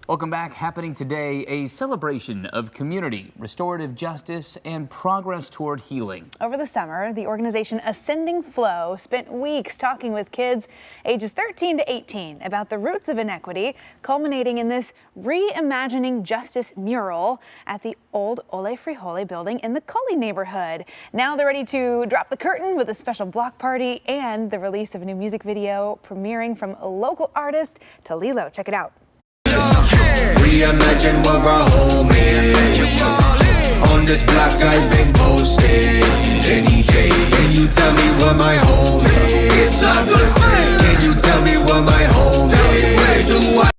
Welcome back. Happening today, a celebration of community, restorative justice, and progress toward healing. Over the summer, the organization Ascending Flow spent weeks talking with kids ages 13 to 18 about the roots of inequity, culminating in this Reimagining Justice mural at the old Ole Frijole building in the Cully neighborhood. Now they're ready to drop the curtain with a special block party and the release of a new music video premiering from a local artist, Talilo. Check it out. Reimagine where our home is. On this block I've been posted. Any day, can you tell me where my home is? It's not the same. Can you tell me where my home is?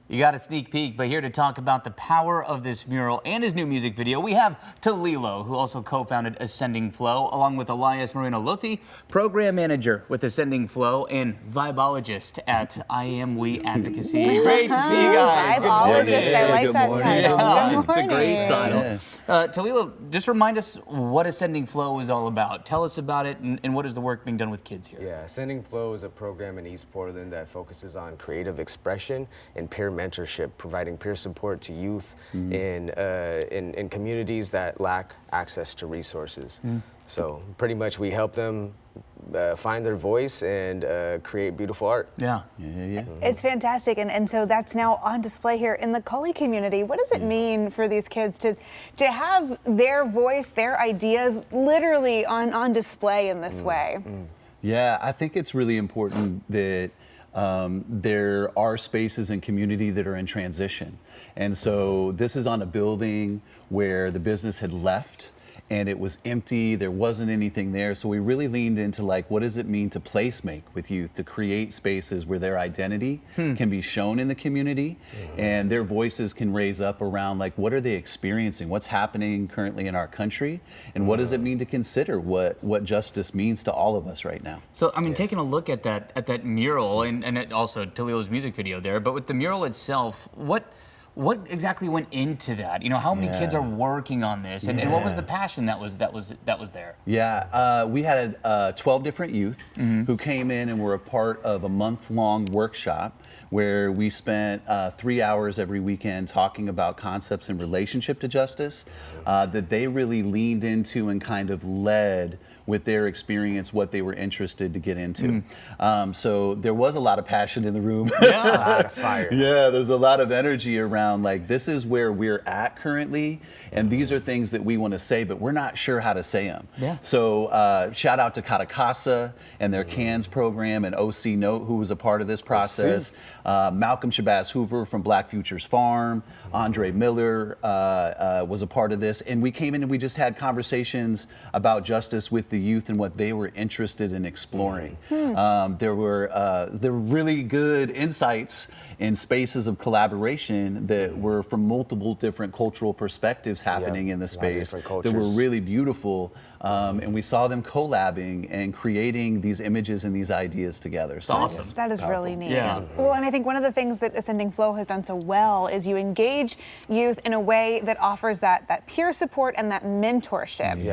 You got a sneak peek, but here to talk about the power of this mural and his new music video, we have Talilo, who also co-founded Ascending Flow, along with Elias Moreno-Lothi, program manager with Ascending Flow and vibologist at I Am We Advocacy. Great to see you guys. Vibologist, I like that title. Yeah, Good it's a great title. Yeah. Talilo, just remind us what Ascending Flow is all about. Tell us about it and what is the work being done with kids here? Yeah, Ascending Flow is a program in East Portland that focuses on creative expression and peer mentorship, providing peer support to youth in communities that lack access to resources. So pretty much we help them find their voice and create beautiful art. Yeah. It's fantastic, and so that's now on display here in the Cully community. What does it mean for these kids to have their voice, their ideas literally on display in this way? Yeah, I think it's really important that there are spaces in community that are in transition. And so this is on a building where the business had left and it was empty, there wasn't anything there. So we really leaned into like, what does it mean to place make with youth, to create spaces where their identity can be shown in the community and their voices can raise up around like, what are they experiencing? What's happening currently in our country? And what does it mean to consider what justice means to all of us right now? So, I mean, taking a look at that mural and also Talilo's music video there, but with the mural itself, what exactly went into that? You know, how many kids are working on this, and what was the passion that was there? Yeah, we had 12 different youth who came in and were a part of a month-long workshop where we spent 3 hours every weekend talking about concepts in relationship to justice that they really leaned into and kind of led with their experience what they were interested to get into. So there was a lot of passion in the room. Yeah, a lot of fire. Yeah, there's a lot of energy around like, this is where we're at currently, and these are things that we want to say, but we're not sure how to say them. Yeah. So shout out to Katakasa and their CANS program and OC Note, who was a part of this process. Malcolm Shabazz Hoover from Black Futures Farm, Andre Miller was a part of this, and we came in and we just had conversations about justice with the youth and what they were interested in exploring. There were really good insights in spaces of collaboration that were from multiple different cultural perspectives happening in the space that were really beautiful. And we saw them collabing and creating these images and these ideas together. So awesome. That is really neat. Yeah. Well, and I think one of the things that Ascending Flow has done so well is you engage youth in a way that offers that peer support and that mentorship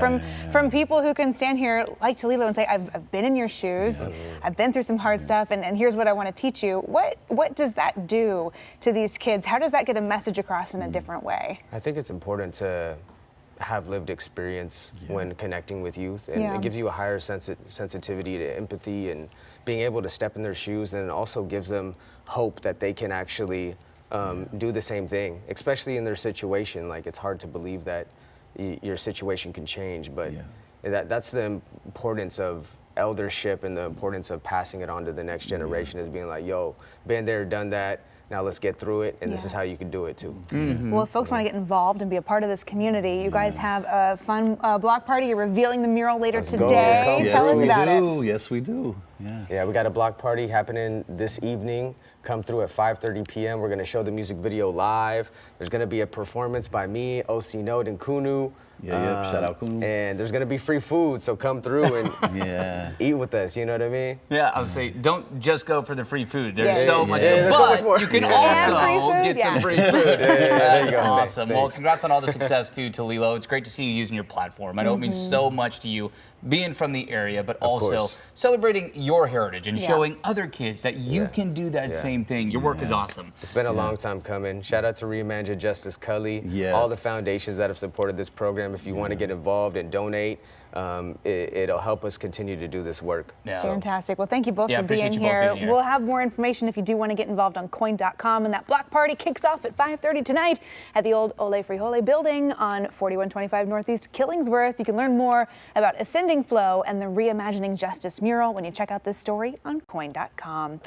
from people who can stand here like Talilo and say, I've been in your shoes, I've been through some hard stuff, and here's what I want to teach you. What does that do to these kids? How does that get a message across in a different way? I think it's important to have lived experience when connecting with youth, and it gives you a higher sensitivity to empathy and being able to step in their shoes, and it also gives them hope that they can actually do the same thing, especially in their situation. Like, it's hard to believe that your situation can change, but that's the importance of eldership and the importance of passing it on to the next generation, is being like, yo, been there, done that, now let's get through it, and this is how you can do it too. Well, if folks want to get involved and be a part of this community, you guys have a fun block party. You're revealing the mural later today. Yes, Tell us about it. Yes, we do. Yeah, we got a block party happening this evening. Come through at 5:30 p.m. We're going to show the music video live. There's going to be a performance by me, OC Note, and Kunu. Shout out Kunu. And there's going to be free food, so come through and eat with us, you know what I mean? Yeah, I would say, don't just go for the free food. There's so much more. You can also get some free food. That's awesome. Well, congrats on all the success too, Talilo. It's great to see you using your platform. I know it means so much to you, being from the area, but also celebrating your heritage and showing other kids that you can do that same same thing. Your work is awesome. It's been a long time coming. Shout out to Reimagining Justice, Cully, Yeah. all the foundations that have supported this program. If you want to get involved and donate, it'll help us continue to do this work. Yeah. Fantastic. Well, thank you both for appreciate being you both here. being here. We'll have more information if you do want to get involved on coin.com. And that block party kicks off at 5:30 tonight at the old Ole Frijole building on 4125 Northeast Killingsworth. You can learn more about Ascending Flow and the Reimagining Justice mural when you check out this story on coin.com.